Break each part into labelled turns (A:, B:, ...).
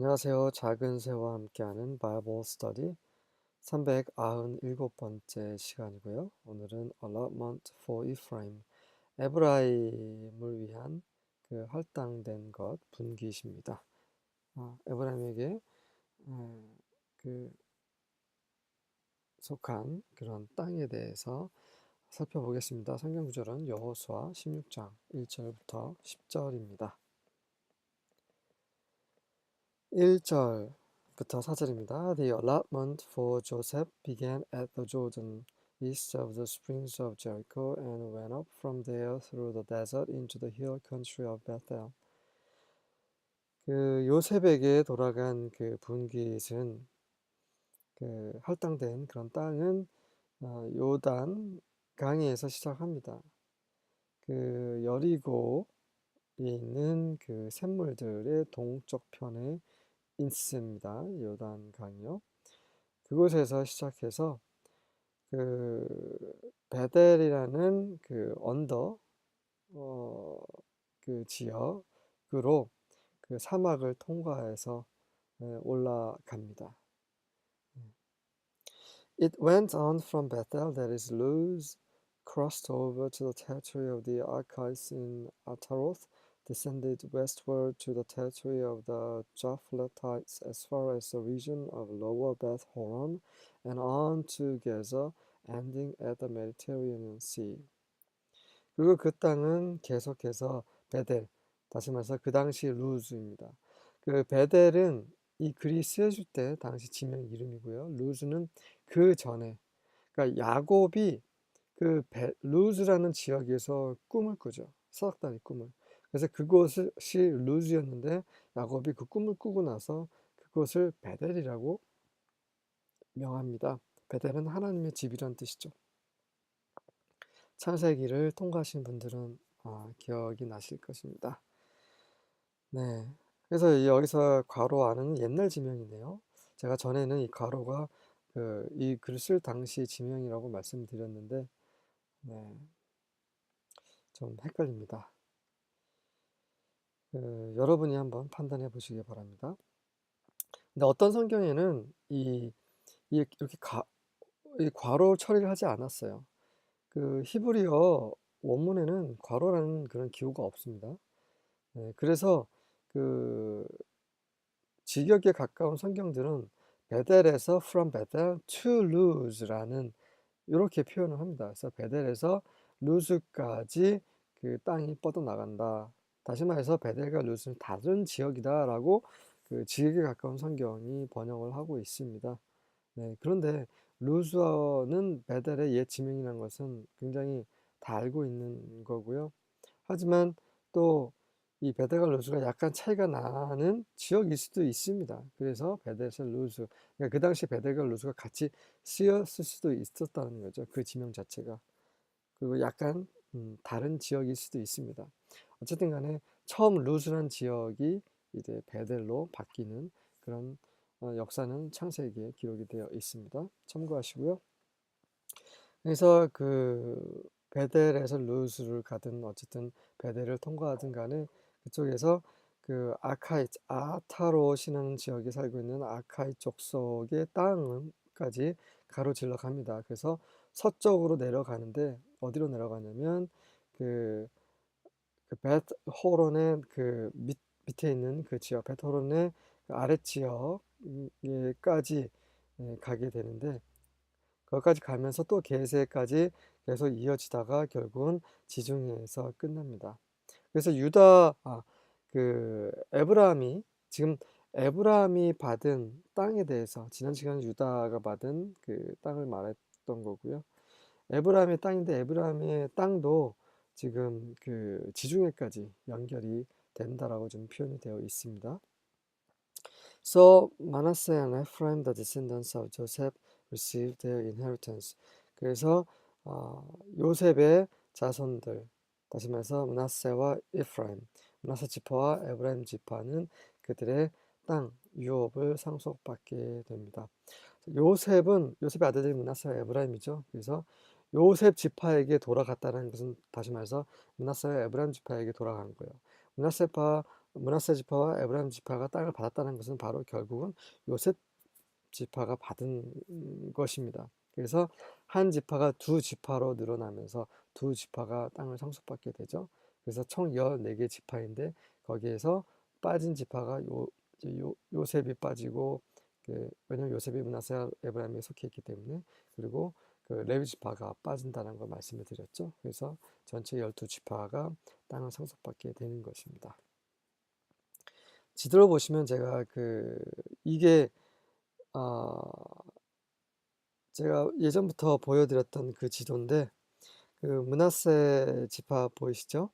A: 안녕하세요. 작은 새와 함께하는 바이블 스터디 397번째 시간이고요. 오늘은 Allotment for Ephraim, 에브라임을 위한 그 할당된 것 분깃입니다. 에브라임에게 그 속한 그런 땅에 대해서 살펴보겠습니다. 성경 구절은 여호수아 16장 1절부터 10절입니다. 1절부터 4절입니다. The allotment for Joseph began at the Jordan, east of the springs of Jericho, and went up from there through the desert into the hill country of Bethel. 그 요셉에게 돌아간 그 분깃은 그 할당된 그런 땅은 요단 강에서 시작합니다. 그 여리고에 있는 그 샘물들의 동쪽 편에 있습니다. 요단 강이요. 그곳에서 시작해서 그 베델이라는 그 언더 어, 그 지역으로 그 사막을 통과해서 올라갑니다. It went on from Bethel, that is Luz, crossed over to the territory of the Archites in Ataroth, descended westward to the territory of the Japhletites as far as the region of Lower Beth Horon, and on to Gaza, ending at the Mediterranean Sea. 그리고 그 땅은 계속해서 베델, 다시 말해서 그 당시 루즈입니다. 그 베델은 이 글이 쓰여질 때 당시 지명 이름이고요. 루즈는 그 전에, 그러니까 야곱이 그 루즈라는 지역에서 꿈을 꾸죠. 사닥다리 꿈을. 그래서 그곳이 루즈였는데 야곱이 그 꿈을 꾸고 나서 그곳을 베델이라고 명합니다. 베델은 하나님의 집이란 뜻이죠. 창세기를 통과하신 분들은 기억이 나실 것입니다. 네. 그래서 여기서 괄호 안은 옛날 지명이네요. 제가 전에는 이 괄호가 이 글을 쓸 당시 지명이라고 말씀드렸는데, 네. 좀 헷갈립니다. 여러분이 한번 판단해 보시기 바랍니다. 근데 어떤 성경에는 이렇게 이 괄호 처리를 하지 않았어요. 그 히브리어 원문에는 괄호라는 그런 기호가 없습니다. 네, 그래서 그 직역에 가까운 성경들은 베델에서 from Bethel to Luz라는 이렇게 표현을 합니다. 그래서 베델에서 루즈까지 그 땅이 뻗어나간다. 다시 말해서 베델과 루즈는 다른 지역이다라고 그 지역에 가까운 성경이 번역을 하고 있습니다. 네, 그런데 루즈어는 베델의 옛 지명이라는 것은 굉장히 다 알고 있는 거고요. 하지만 또 이 베델과 루즈가 약간 차이가 나는 지역일 수도 있습니다. 그래서 베델에서 루즈, 그러니까 그 당시 베델과 루즈가 같이 쓰였을 수도 있었다는 거죠. 그 지명 자체가. 그리고 약간 다른 지역일 수도 있습니다. 어쨌든 간에 처음 루즈란 지역이 이제 베델로 바뀌는 그런 역사는 창세기에 기록이 되어 있습니다. 참고하시고요. 그래서 그 베델에서 루스를 가든 어쨌든 베델을 통과하든 간에 그쪽에서 그 아타롯이라는 지역에 살고 있는 아카이 족속의 땅까지 가로질러 갑니다. 그래서 서쪽으로 내려가는데 어디로 내려가냐면 그, 베트 호론의 밑에 있는 그 지역, 베트 호론의 그 아랫 지역에까지 가게 되는데 거기까지 가면서 또 게세까지 계속 이어지다가 결국은 지중해에서 끝납니다. 그래서 에브라함이 지금 에브라함이 받은 땅에 대해서 지난 시간에 유다가 받은 그 땅을 말했던 거고요. 에브라함의 땅인데 에브라함의 땅도 지금 그 지중해까지 연결이 된다라고 좀 표현이 되어 있습니다. So Manasseh and Ephraim, the descendants of Joseph, received their inheritance. 그래서 요셉의 자손들, 다시 말해서 므낫세와 에프라임, 므낫세 지파와 에브라임 지파는 그들의 땅 유업을 상속받게 됩니다. 요셉의 아들들이 므낫세와 에브라임이죠. 그래서 요셉 지파에게 돌아갔다는 것은 다시 말해서 므낫세와 에브라임 지파에게 돌아간 거예요. 므낫세파 므낫세 지파와 에브라임 지파가 땅을 받았다는 것은 바로 결국은 요셉 지파가 받은 것입니다. 그래서 한 지파가 두 지파로 늘어나면서 두 지파가 땅을 상속받게 되죠. 그래서 총 14개 지파인데 거기에서 빠진 지파가 요셉이 빠지고, 왜냐면 요셉이 므낫세 에브라임에 속해 있기 때문에. 그리고 그 레위 지파가 빠진다는 걸 말씀을 드렸죠. 그래서 전체 12지파가 땅을 상속받게 되는 것입니다. 지도로 보시면 제가 이게 아, 제가 예전부터 보여드렸던 그 지도인데, 그 므낫세 지파 보이시죠?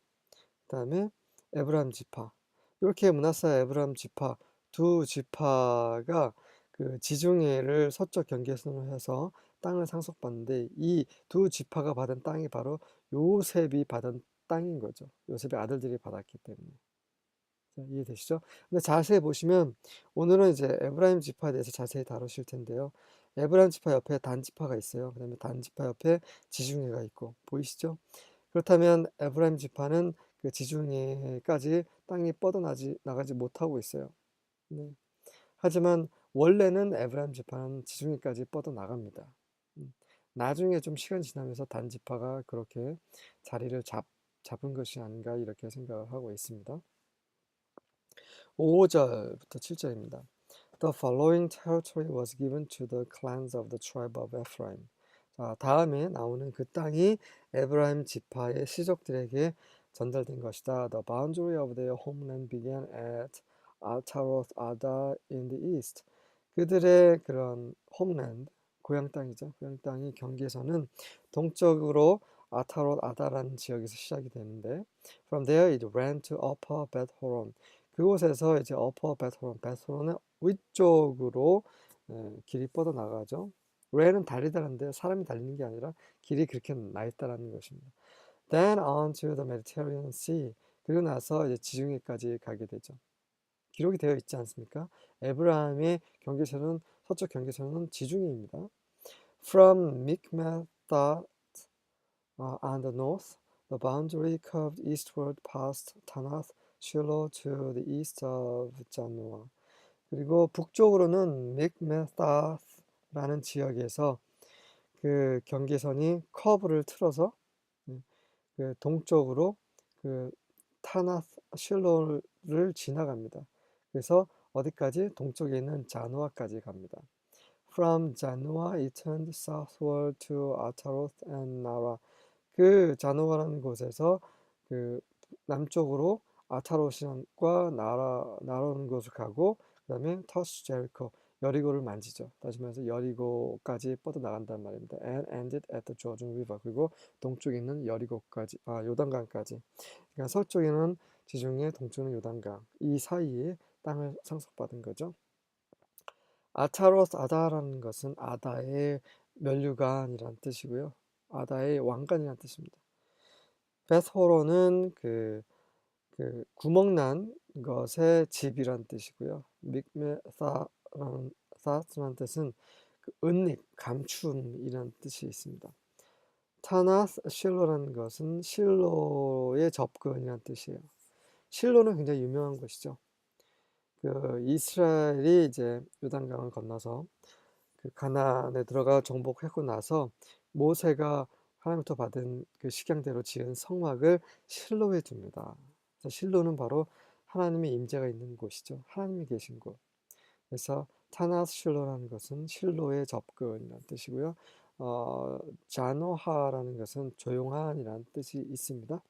A: 그다음에 에브라임 지파. 이렇게 므낫세 에브라임 지파 두 지파가 그 지중해를 서쪽 경계선으로 해서 땅을 상속받는데, 이 두 지파가 받은 땅이 바로 요셉이 받은 땅인 거죠. 요셉의 아들들이 받았기 때문에. 자, 이해되시죠? 근데 자세히 보시면 오늘은 이제 에브라임 지파에 대해서 자세히 다루실 텐데요. 에브라임 지파 옆에 단 지파가 있어요. 그다음에 단 지파 옆에 지중해가 있고, 보이시죠? 그렇다면 에브라임 지파는 그 지중해까지 땅이 뻗어나지 나가지 못하고 있어요. 네. 하지만 원래는 에브라임 지파는 지중해까지 뻗어 나갑니다. 음. 나중에 좀 시간이 지나면서 단 지파가 그렇게 자리를 잡은 것이 아닌가 이렇게 생각을 하고 있습니다. 5절부터 7절입니다. The following territory was given to the clans of the tribe of Ephraim. 자, 다음에 나오는 그 땅이 에브라임 지파의 시족들에게 전달된 것이다. The boundary of their homeland began at Ataroth Adar in the east. 그들의 그런 홈랜드, 고향 땅이죠. 고향 땅이 경계선은 동쪽으로 아타롯 아다라는 지역에서 시작이 되는데, from there it ran to Upper Beth Horon. 그곳에서 이제 Upper Beth Horon, Beth Horon의 위쪽으로 길이 뻗어 나가죠. ran은 달리다는데 사람이 달리는 게 아니라 길이 그렇게 나 있다라는 것입니다. Then on to the Mediterranean Sea. 그리고 나서 이제 지중해까지 가게 되죠. 기록이 되어 있지 않습니까? 에브라임의 경계선은, 서쪽 경계선은 지중해입니다. From Mikmethat on the north, the boundary curved eastward past Tanath Shiloh to the east of Janoah. 그리고 북쪽으로는 mikmethat라는 지역에서 그 경계선이 커브를 틀어서 그 동쪽으로 그 타나스 실로를 지나갑니다. 그래서 어디까지? 동쪽에 있는 자누아까지 갑니다. From Janoah it turned southward to Ataroth and Nara. 그 자노아라는 곳에서 그 남쪽으로 아타롯과 나라는 곳을 가고, 그다음에 터스 제리코, 여리고를 만지죠. 다시 말해서 여리고까지 뻗어 나간단 말입니다. And ended at the Jordan River. 그리고 동쪽에 있는 여리고까지, 요단강까지. 그러니까 서쪽에는 지중해, 동쪽은 요단강. 이 사이에 땅을 상속받은 거죠. 아타로스 아다라는 것은 아다의 면류관이란 뜻이고요. 아다의 왕관이란 뜻입니다. 베스호로는 그 구멍난 것의 집이란 뜻이고요. 믹메사라는 뜻은 그 은닉, 감춘이란 뜻이 있습니다. 타나스 실로라는 것은 실로의 접근이란 뜻이에요. 실로는 굉장히 유명한 곳이죠. 그 이스라엘이 이제 요단강을 건너서 그 가나안에 들어가 정복하고 나서 모세가 하나님부터 받은 그 식양대로 지은 성막을 실로에 둡니다. 그래서 실로는 바로 하나님의 임재가 있는 곳이죠. 하나님이 계신 곳. 그래서 타나스 실로라는 것은 실로의 접근이라는 뜻이고요. 자노하라는 것은 조용한이라는 뜻이 있습니다.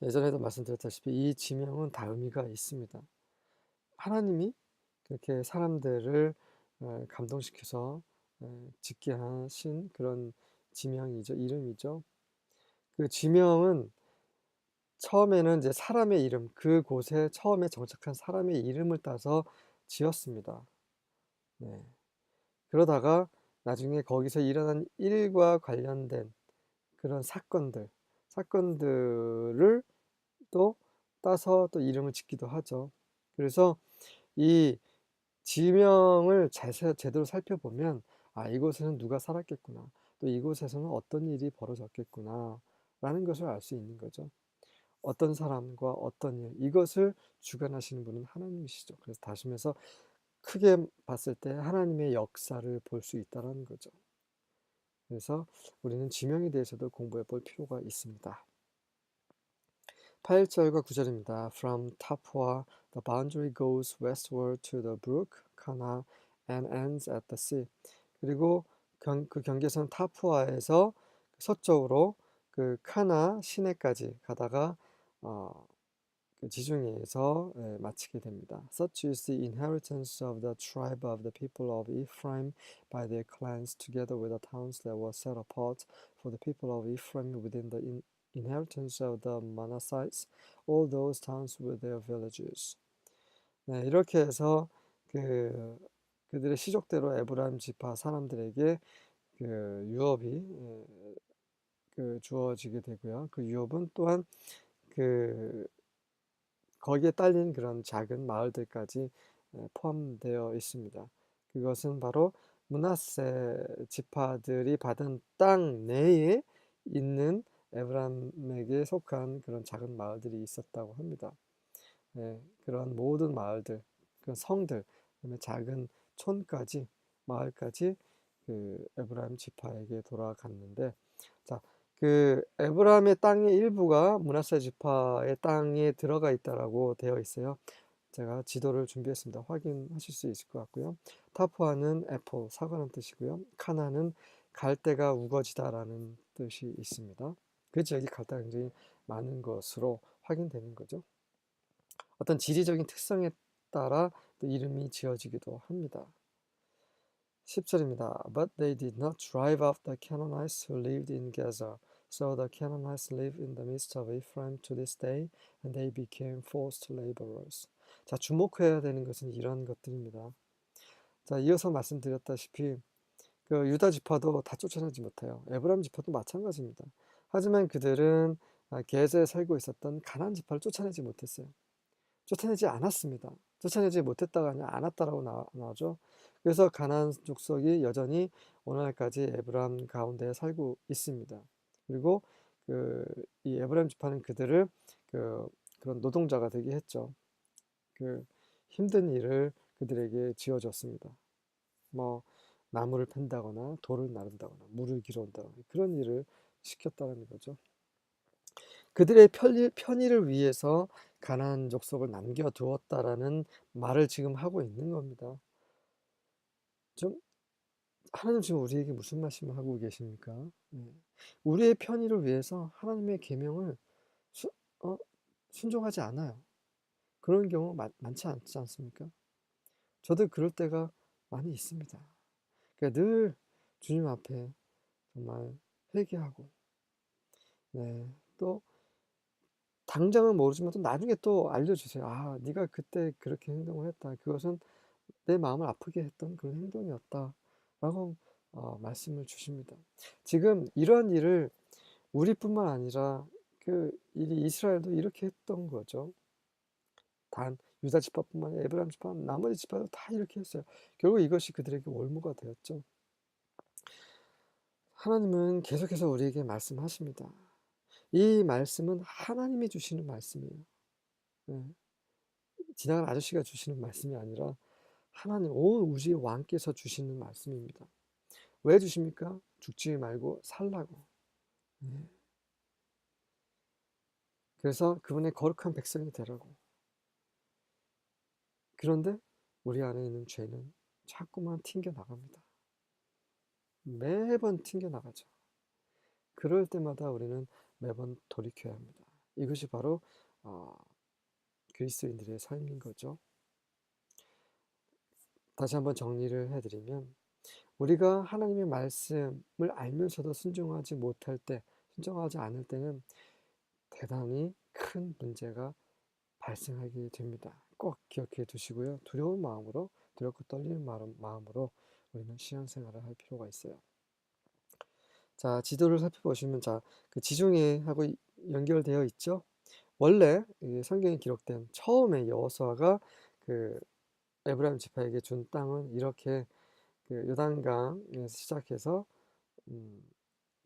A: 예전에도 말씀드렸다시피 이 지명은 다 의미가 있습니다. 하나님이 그렇게 사람들을 감동시켜서 짓게 하신 그런 지명이죠. 이름이죠. 그 지명은 처음에는 이제 사람의 이름, 그곳에 처음에 정착한 사람의 이름을 따서 지었습니다. 네. 그러다가 나중에 거기서 일어난 일과 관련된 그런 사건들을 또 따서 또 이름을 짓기도 하죠. 그래서 이 지명을 제대로 살펴보면, 이곳에는 누가 살았겠구나, 또 이곳에서는 어떤 일이 벌어졌겠구나 라는 것을 알 수 있는 거죠. 어떤 사람과 어떤 일, 이것을 주관하시는 분은 하나님이시죠. 그래서 다시면서 크게 봤을 때 하나님의 역사를 볼 수 있다는 거죠. 그래서 우리는 지명에 대해서도 공부해 볼 필요가 있습니다. 8절과 9절입니다. From Tapua, the boundary goes westward to the brook Kana and ends at the sea. 그리고 그 경계선 타푸아에서 서쪽으로 그 카나 시내까지 가다가 그 지중해에서 마치게 됩니다. Such is the inheritance of the tribe of the people of Ephraim by their clans, together with the towns that were set apart for the people of Ephraim within the inheritance of the Manassites, all those towns with their villages. 네, 이렇게 해서 그들의 시족대로 에브라임 지파 사람들에게 그 유업이 주어지게 되고요. 그 유업은 또한 그 거기에 딸린 그런 작은 마을들까지 포함되어 있습니다. 그것은 바로 므낫세 지파들이 받은 땅 내에 있는 에브라임에게 속한 그런 작은 마을들이 있었다고 합니다. 그런 모든 마을들, 그런 성들, 그다음에 작은 촌까지 마을까지 그 에브라임 지파에게 돌아갔는데, 자, 그 에브라임의 땅의 일부가 므낫세 지파의 땅에 들어가 있다라고 되어 있어요. 제가 지도를 준비했습니다. 확인하실 수 있을 것 같고요. 타푸아는 애플, 사과라는 뜻이고요. 카나는 갈대가 우거지다라는 뜻이 있습니다. 그 지역이 갈대가 굉장히 많은 것으로 확인되는 거죠. 어떤 지리적인 특성에 따라 또 이름이 지어지기도 합니다. 10절입니다. But they did not drive out the Canaanites who lived in Gaza. So the Canaanites live in the midst of Ephraim to this day, and they became forced laborers. 자, 주목해야 되는 것은 이런 것들입니다. 자, 이어서 말씀드렸다시피 그 유다 지파도 다 쫓아내지 못해요. 에브라임 지파도 마찬가지입니다. 하지만 그들은 게세에 살고 있었던 가나안 지파를 쫓아내지 못했어요. 쫓아내지 않았습니다. 쫓아내지 못했다가 아니라 않았다라고 나오죠. 그래서 가나안 족속이 여전히 오늘날까지 에브라임 가운데 살고 있습니다. 그리고 이 에브라임 지파는 그들을 그런 노동자가 되게 했죠. 그 힘든 일을 그들에게 지어줬습니다. 뭐 나무를 팬다거나 돌을 나른다거나 물을 길어온다거나 그런 일을 시켰다는 거죠. 그들의 편의를 위해서 가나안 족속을 남겨두었다라는 말을 지금 하고 있는 겁니다. 좀 하나님 지금 우리에게 무슨 말씀을 하고 계십니까? 우리의 편의를 위해서 하나님의 계명을 수, 어, 순종하지 않아요. 그런 경우 많지 않지 않습니까? 저도 그럴 때가 많이 있습니다. 그러니까 늘 주님 앞에 정말 회개하고, 또 당장은 모르지만 또 나중에 또 알려주세요. 아, 네가 그때 그렇게 행동을 했다. 그것은 내 마음을 아프게 했던 그런 행동이었다. 라고 말씀을 주십니다. 지금 이러한 일을 우리뿐만 아니라 그 일이 이스라엘도 이렇게 했던 거죠. 단 유다 지파뿐만 아니라 에브라임 지파, 나머지 지파도 다 이렇게 했어요. 결국 이것이 그들에게 올무가 되었죠. 하나님은 계속해서 우리에게 말씀하십니다. 이 말씀은 하나님이 주시는 말씀이에요. 네. 지나간 아저씨가 주시는 말씀이 아니라 하나님 온 우주의 왕께서 주시는 말씀입니다. 왜 주십니까? 죽지 말고 살라고. 네. 그래서 그분의 거룩한 백성이 되라고. 그런데 우리 안에 있는 죄는 자꾸만 튕겨나갑니다. 매번 튕겨나가죠. 그럴 때마다 우리는 매번 돌이켜야 합니다. 이것이 바로 그리스도인들의 삶인 거죠. 다시 한번 정리를 해드리면 우리가 하나님의 말씀을 알면서도 순종하지 않을 때는 대단히 큰 문제가 발생하게 됩니다. 꼭 기억해 두시고요. 두렵고 떨리는 마음으로 우리는 신앙생활을 할 필요가 있어요. 자, 지도를 살펴보시면 그 지중해하고 연결되어 있죠. 원래 성경에 기록된 처음에 여호수아가 그 에브라임 지파에게 준 땅은 이렇게 그 요단강에서 시작해서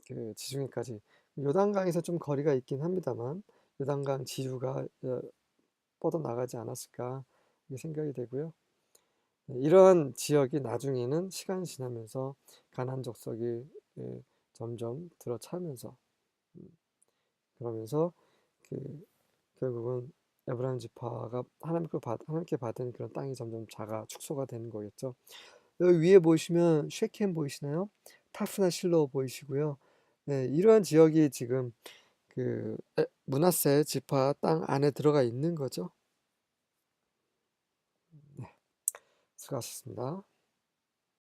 A: 그 지중해까지, 요단강에서 좀 거리가 있긴 합니다만 요단강 지류가 뻗어나가지 않았을까 이렇게 생각이 되고요. 이러한 지역이 나중에는 시간이 지나면서 가나안 족속이 점점 들어차면서 그러면서 그 결국은 에브라임 지파가 하나님께 받은 그런 땅이 점점 축소가 되는 거겠죠. 여기 위에 보시면 쉐켄 보이시나요? 타프나 실로 보이시고요. 네, 이러한 지역이 지금 그 므낫세 지파 땅 안에 들어가 있는 거죠. 네, 수고하셨습니다.